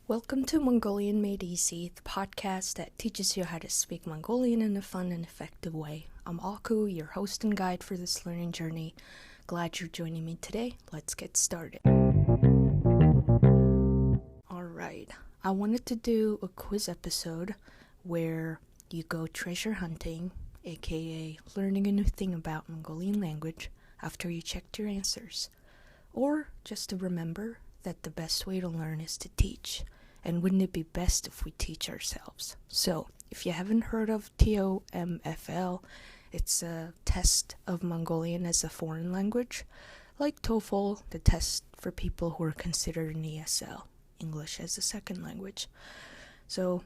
Welcome to Mongolian Made Easy, the podcast that teaches you how to speak Mongolian in a fun and effective way. I'm Aku, your host and guide for this learning journey. Glad you're joining me today. Let's get started. Alright, I wanted to do a quiz episode where you go treasure hunting, aka learning a new thing about Mongolian language after you checked your answers. Or just to remember that the best way to learn is to teach. And wouldn't it be best if we teach ourselves? So, if you haven't heard of TOMFL, it's a test of Mongolian as a foreign language, like TOEFL, the test for people who are considered an ESL, English as a second language. So,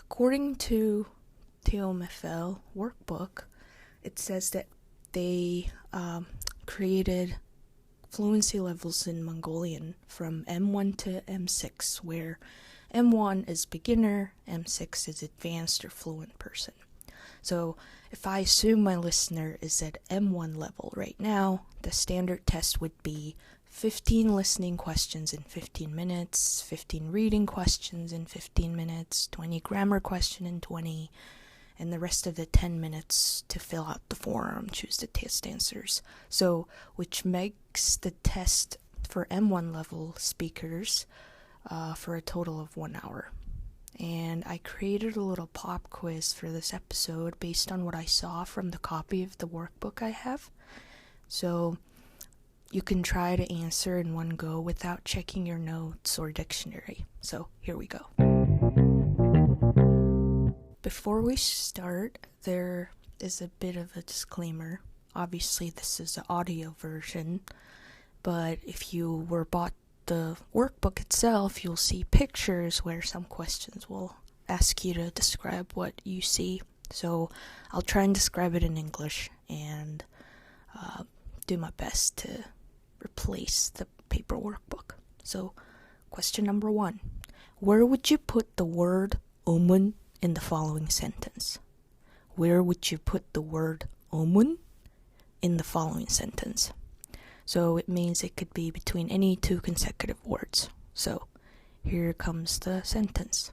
according to TOMFL workbook, it says that they created fluency levels in Mongolian from M1 to M6, where M1 is beginner, M6 is advanced or fluent person. So if I assume my listener is at M1 level right now, the standard test would be 15 listening questions in 15 minutes, 15 reading questions in 15 minutes, 20 grammar question in 20, and the rest of the 10 minutes to fill out the form, choose the test answers. So, which makes the test for M1 level speakers for a total of 1 hour. And I created a little pop quiz for this episode based on what I saw from the copy of the workbook I have. So, you can try to answer in one go without checking your notes or dictionary. So, here we go. Before we start, there is a bit of a disclaimer. Obviously, this is the audio version, but if you were bought the workbook itself, you'll see pictures where some questions will ask you to describe what you see. So I'll try and describe it in English and do my best to replace the paper workbook. So, question number 1. Where would you put the word omun in the following sentence? Where would you put the word omun in the following sentence? So it means it could be between any two consecutive words. So here comes the sentence.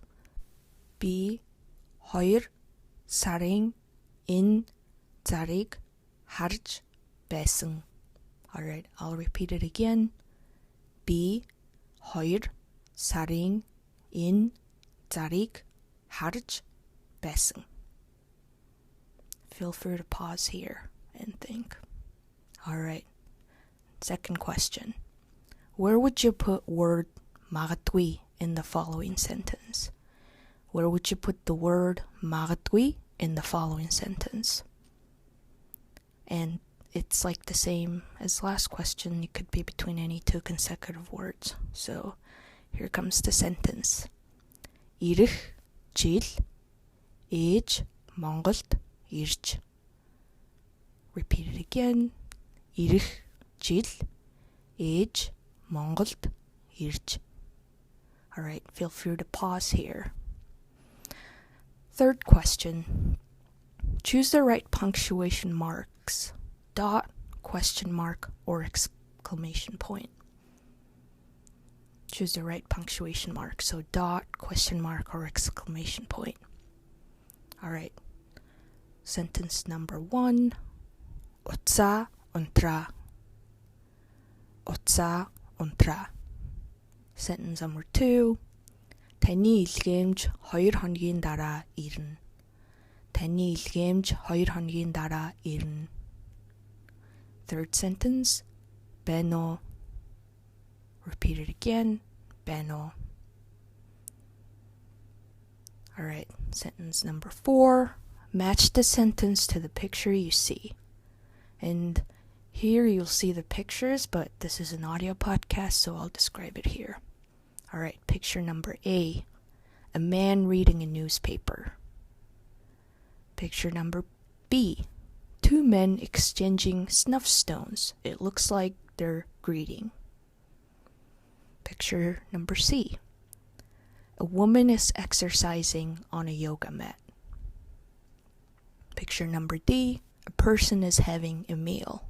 비 хоёр сарын энэ зарыг харж байсан. Alright, I'll repeat it again. 비 хоёр сарын энэ зарыг харж байсан. Feel free to pause here and think. Alright. Second question. Where would you put word магадгүй in the following sentence? Where would you put the word магадгүй in the following sentence? And it's like the same as last question. It could be between any two consecutive words. So here comes the sentence. Ирэх жил ээж Монголд ирж. Repeat it again. Ирэх жил ээж Монголд ирж. Alright, feel free to pause here. Third question. Choose the right punctuation marks. Dot, question mark, or exclamation point. Choose the right punctuation mark. So dot, question mark, or exclamation point. Alright. Sentence number 1. Utsa untra. Utsa untra. Sentence number 2. Таны илгээмж 2 хоногийн дараа ирнэ. Таны илгээмж 2 хоногийн дараа ирнэ. Third sentence. Бено. Repeat it again. Beno. Alright, sentence number 4. Match the sentence to the picture you see. And here you'll see the pictures, but this is an audio podcast, so I'll describe it here. Alright, picture number A. A man reading a newspaper. Picture number B. 2 men exchanging snuff stones. It looks like they're greeting. Picture number C. A woman is exercising on a yoga mat. Picture number D. A person is having a meal.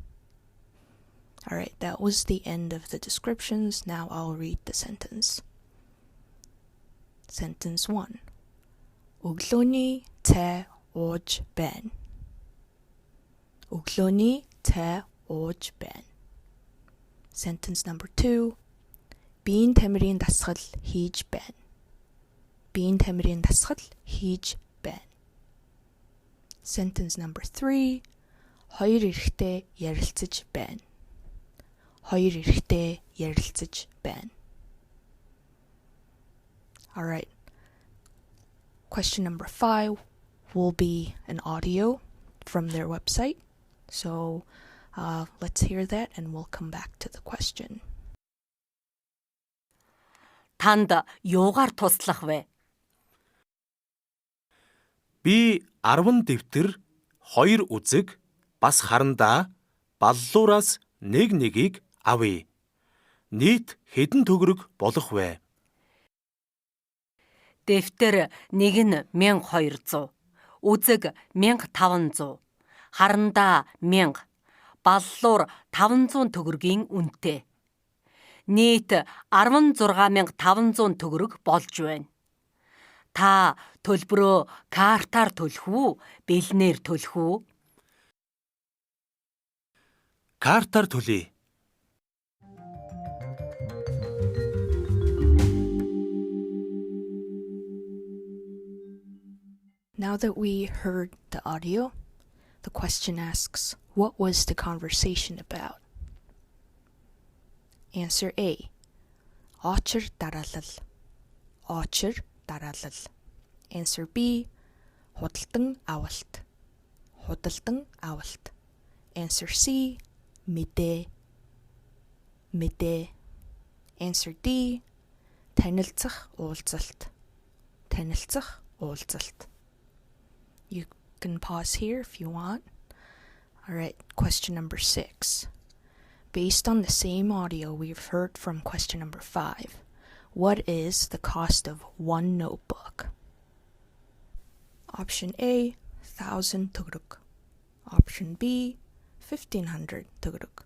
Alright, that was the end of the descriptions. Now I'll read the sentence. Sentence 1. өглөөний цай ууж байна. өглөөний цай ууж байна. Sentence number 2. биеийн тамирын дасгал хийж байна. биеийн тамирын дасгал хийж байна. Sentence number 3. хоёр эрэхтэй ярилцаж байна. хоёр эрэхтэй ярилцаж байна. All right. Question number 5 will be an audio from their website. So let's hear that and we'll come back to the question. Танд юугаар туслах вэ? Би 10 дэвтэр, 2 үзэг, бас харандаа, баллуураас нэгийг авъя. Нийт хэдэн төгрөг болох вэ? Дэвтэр нэг нь 1200, үзэг 1500, харандаа 1000, баллуур 500 төгрөгийн үнэтэй. Нийт 16500 төгрөг болж байна. Та төлбөрөө картаар төлөх үү, бэлнээр төлөх үү? Картаар төлье. Now that we heard the audio, the question asks, what was the conversation about? Answer A. Очир дараалал. Очир дараалал. Answer B. Худалдан авалт. Худалдан авалт. Answer C. Мэдээ. Мэдээ. Answer D. Танилцах уулзалт. Танилцах уулзалт. You can pause here if you want. All right, question number 6. Based on the same audio we've heard from question number 5, what is the cost of one notebook? Option A, 1,000 tugruk. Option B, 1,500 tugruk.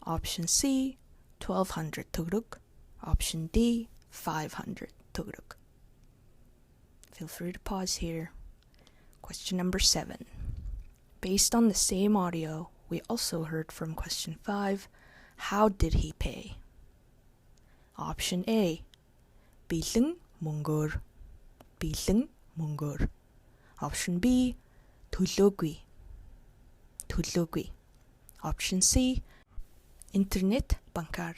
Option C, 1,200 tugruk. Option D, 500 tugruk. Feel free to pause here. Question number 7. Based on the same audio, we also heard from question 5, how did he pay? Option A, бэлэн мөнгөөр. бэлэн мөнгөөр. Option B, төлөөгүй. төлөөгүй. Option C, интернет банкар.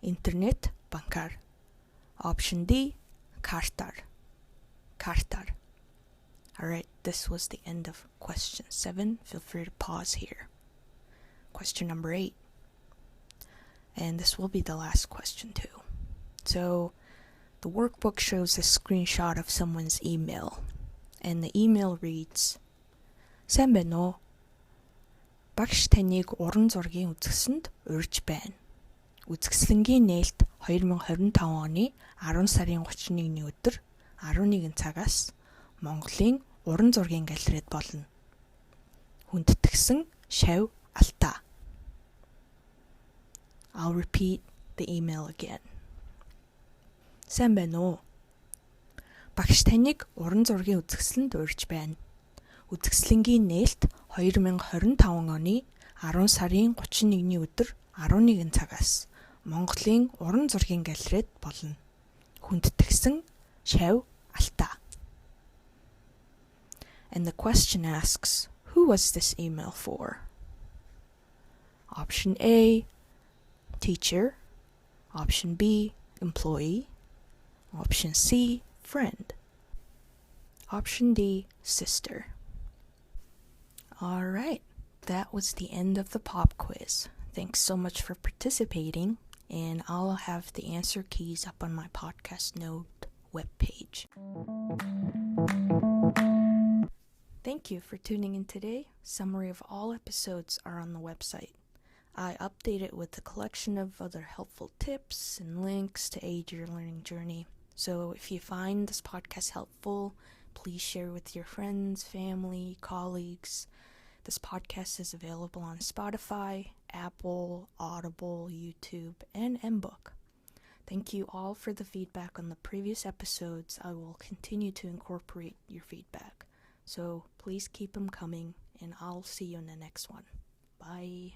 интернет банкар. Option D, картар. картар. Alright, this was the end of question 7. Feel free to pause here. Question number 8. And this will be the last question too. So, the workbook shows a screenshot of someone's email. And the email reads, Сайн байна уу? Багш таныг уран зургийн үзэсгэлэнд урьж байна. Үзэсгэлэнгийн нээлт 2025 оны 10 сарын 31-ний өдөр 11 цагаас Монголын уран зургийн галерейд болно. Хүндэтгсэн шав алтаа. I'll repeat the email again. Сайн байна уу? Багш таныг уран зургийн үзэсгэлэнд урьж байна. Үзэсгэлэнгийн нээлт 2025 оны 10 сарын 31-ний өдөр 11 цагаас Монголын уран зургийн галерейд болно. Хүндэтгсэн шав алтаа. And the question asks, who was this email for? Option A, teacher. Option B, employee. Option C, friend. Option D, sister. All right, that was the end of the pop quiz. Thanks so much for participating, and I'll have the answer keys up on my podcast note webpage. Thank you for tuning in today. Summary of all episodes are on the website. I update it with a collection of other helpful tips and links to aid your learning journey. So if you find this podcast helpful, please share with your friends, family, colleagues. This podcast is available on Spotify, Apple, Audible, YouTube, and MBook. Thank you all for the feedback on the previous episodes. I will continue to incorporate your feedback. So please keep them coming, and I'll see you in the next one. Bye.